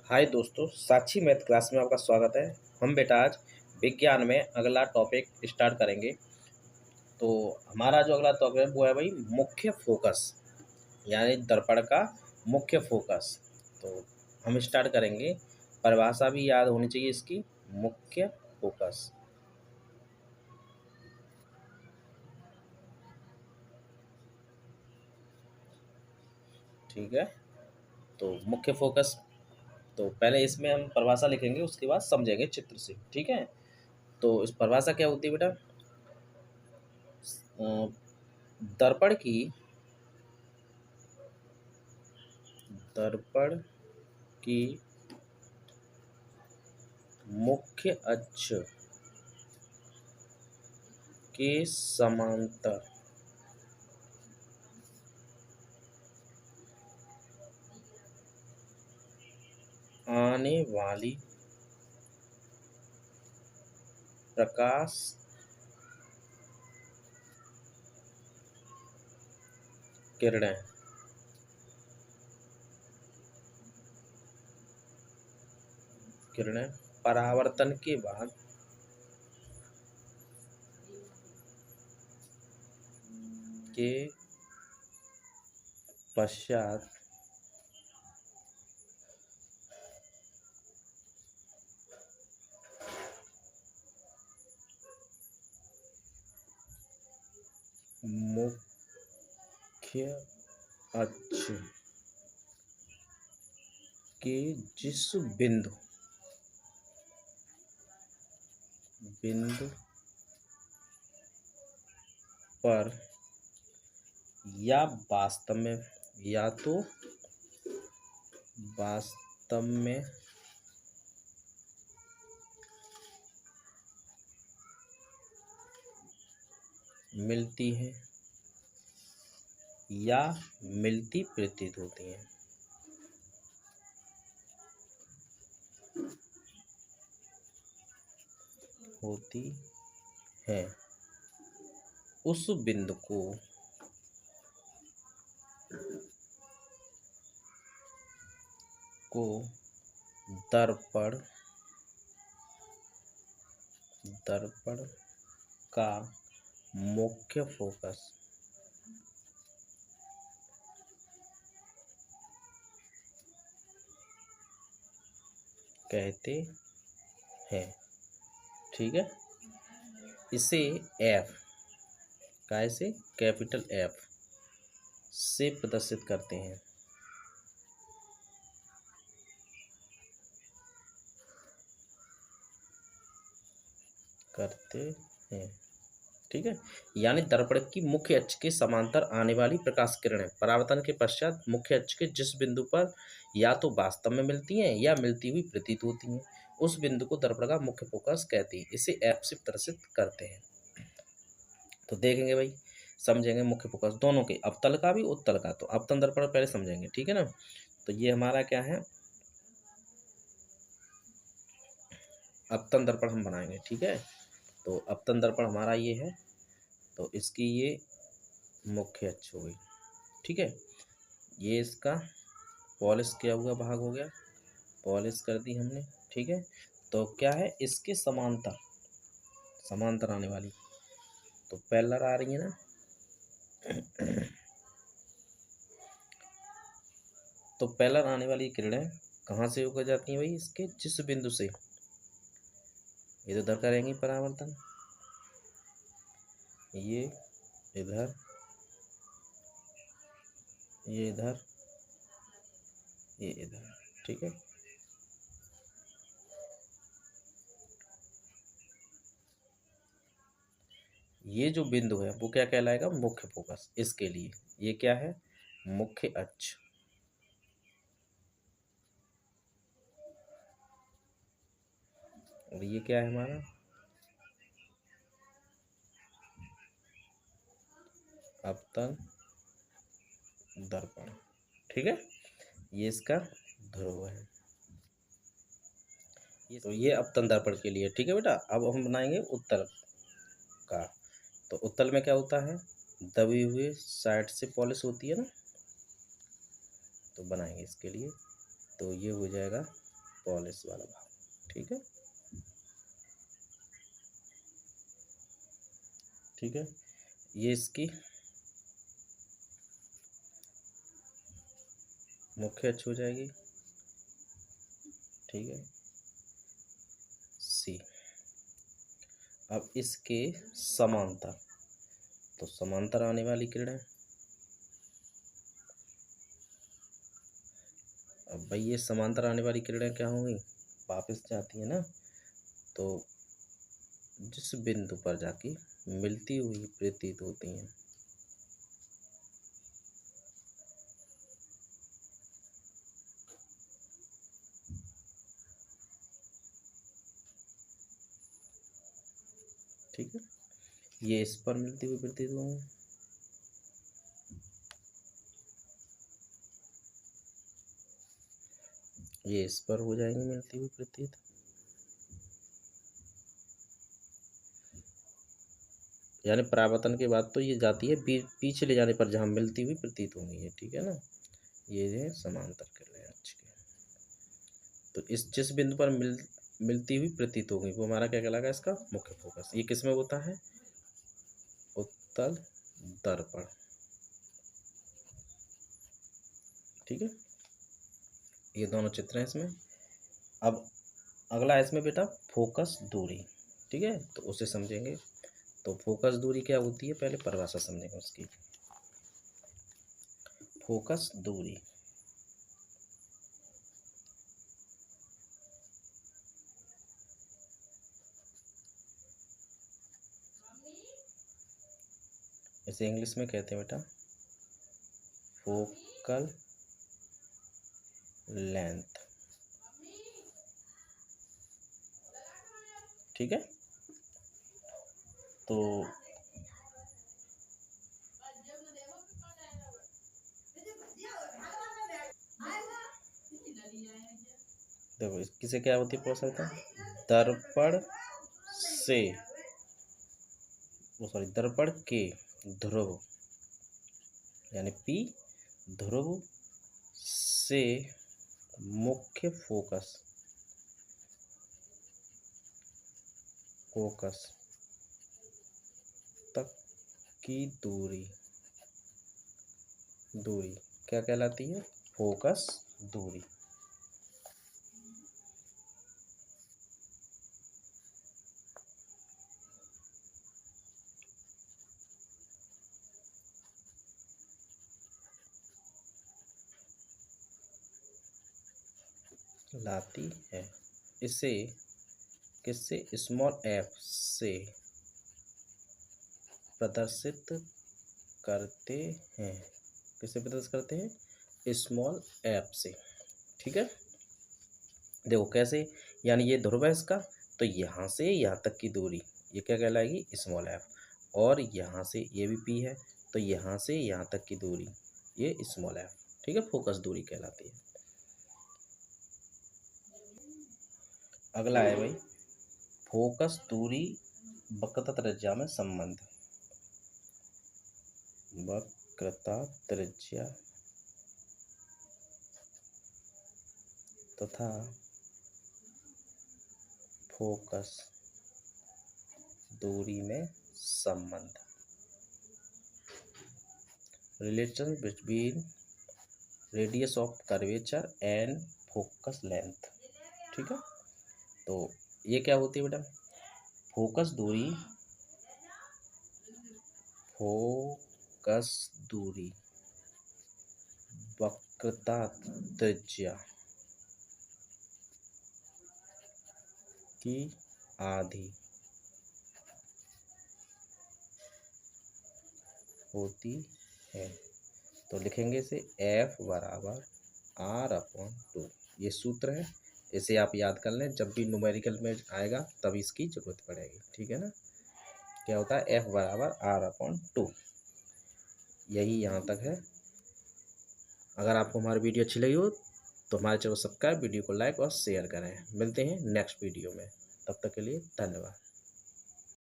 हाय दोस्तों, साक्षी math class में आपका स्वागत है। हम बेटा आज विज्ञान में अगला टॉपिक स्टार्ट करेंगे। तो हमारा जो अगला टॉपिक है वो है भाई मुख्य फोकस, यानी दर्पण का मुख्य फोकस। तो हम स्टार्ट करेंगे। परिभाषा भी याद होनी चाहिए इसकी, मुख्य फोकस। ठीक है, तो मुख्य फोकस, तो पहले इसमें हम परिभाषा लिखेंगे, उसके बाद समझेंगे चित्र से। ठीक है, तो इस परिभाषा क्या होती है बेटा? अ, दर्पण की दर्पण की मुख्य अक्ष के समांतर आने वाली प्रकाश किरणें परावर्तन के बाद के पश्चात मुख्य अक्ष के जिस बिंदु पर या वास्तव में या तो वास्तव में मिलती है या मिलती प्रतीत होती है, उस बिंदु को दर्पण का मुख्य फोकस कहते हैं। ठीक है, इसे एफ कैसे कैपिटल एफ से प्रदर्शित करते हैं। ठीक है, यानी दर्पण की मुख्य अक्ष के समांतर आने वाली प्रकाश किरणें परावर्तन के पश्चात मुख्य अक्ष के जिस बिंदु पर या तो वास्तव में मिलती हैं या मिलती हुई प्रतीत होती हैं, उस बिंदु को दर्पण का मुख्य फोकस कहते हैं। इसे एफ से प्रदर्शित करते हैं। तो देखेंगे भाई, समझेंगे मुख्य फोकस दोनों के, अवतल का भी उत्तल का। तो अपतन दर्पण पहले समझेंगे, ठीक है ना। तो ये हमारा क्या है, अपतन दर्पण हम बनाएंगे। ठीक है, तो अपतन दर्पण हमारा ये है, तो इसकी ये मुख्य अक्ष हो गई। ठीक है, ये इसका पॉलिश किया हुआ भाग हो गया, पॉलिश कर दी हमने। ठीक है, तो क्या है, इसके समांतर आने वाली, तो पैरेलल आ रही है ना। तो पैरेलल आने वाली किरणें कहाँ से होकर जाती हैं भाई, इसके जिस बिंदु से, ये तो इधर करेंगी परावर्तन, ये इधर, ये इधर, ये इधर। ठीक है, ये जो बिंदु है वो क्या कहलाएगा, मुख्य फोकस। इसके लिए ये क्या है, मुख्य अक्ष। और ये क्या है हमारा, अपतन दर्पण। ठीक है, ये इसका ध्रुव है। तो ये अपतन दर्पण के लिए। ठीक है बेटा, अब हम बनाएंगे उत्तल का। तो उत्तल में क्या होता है, दबी हुए साइड से पॉलिश होती है ना। तो बनाएंगे इसके लिए, तो ये हो जाएगा पॉलिश वाला भाग। ठीक है, ठीक है, ये इसकी मुख्य अक्ष हो जाएगी। ठीक है, सी। अब इसके समांतर, तो समांतर आने वाली किरणें, अब भाई ये समांतर आने वाली किरणें क्या होंगी, वापस जाती है ना, तो जिस बिंदु पर जाके मिलती हुई प्रतीत होती हैं, ठीक है, ये इस पर मिलती हुई प्रतीत होंगी, ये इस पर हो जाएंगी मिलती हुई प्रतीत, यानी परावर्तन के बाद तो ये जाती है पीछे ले जाने पर जहाँ मिलती हुई प्रतीत होंगी ये। ठीक है ना, ये है समांतर किरणें अक्ष के। तो इस जिस बिंदु पर मिलती हुई प्रतीत होगी वो हमारा क्या कहलाएगा, इसका मुख्य फोकस। ये किसमें होता है, उत्तल दर्पण। ठीक है, ये दोनों चित्र हैं इसमें। अब अगला है इसमें बेटा फोकस दूरी। ठीक है, तो उसे समझेंगे। तो फोकस दूरी क्या होती है, पहले परिभाषा समझेंगे उसकी। फोकस दूरी, इसे इंग्लिश में कहते हैं बेटा फोकल लेंथ। ठीक है, तो देखो किसे क्या होती है प्रसारता, दर्पण से, वो सॉरी दर्पण के ध्रुव यानी पी ध्रुव से मुख्य फोकस तक की दूरी क्या कहलाती है, फोकस दूरी। लाती है, इसे किससे, स्मॉल एफ से प्रदर्शित करते हैं। किससे प्रदर्शित करते हैं, स्मॉल एफ से। ठीक है, देखो कैसे, यानी ये ध्रुव है इसका, तो यहाँ से यहाँ तक की दूरी ये क्या कहलाएगी, स्मॉल एफ। और यहाँ से ये भी पी है, तो यहाँ से यहाँ तक की दूरी ये स्मॉल एफ। ठीक है, फोकस दूरी कहलाती है। अगला है भाई फोकस दूरी वक्रता त्रिज्या में संबंध। वक्रता त्रिज्या तथा फोकस दूरी में संबंध, relation between radius of curvature and focus length. ठीक है, तो ये क्या होती है बेटा, फोकस दूरी वक्रता त्रिज्या की आधी होती है। तो लिखेंगे इसे F बराबर R/2। ये सूत्र है, इसे आप याद कर लें, जब भी न्यूमेरिकल में आएगा तब इसकी जरूरत पड़ेगी। ठीक है ना, क्या होता है, F बराबर R/2। यही यहाँ तक है। अगर आपको हमारी वीडियो अच्छी लगी हो तो हमारे चैनल को सब्सक्राइब, वीडियो को लाइक और शेयर करें। मिलते हैं नेक्स्ट वीडियो में, तब तक के लिए धन्यवाद।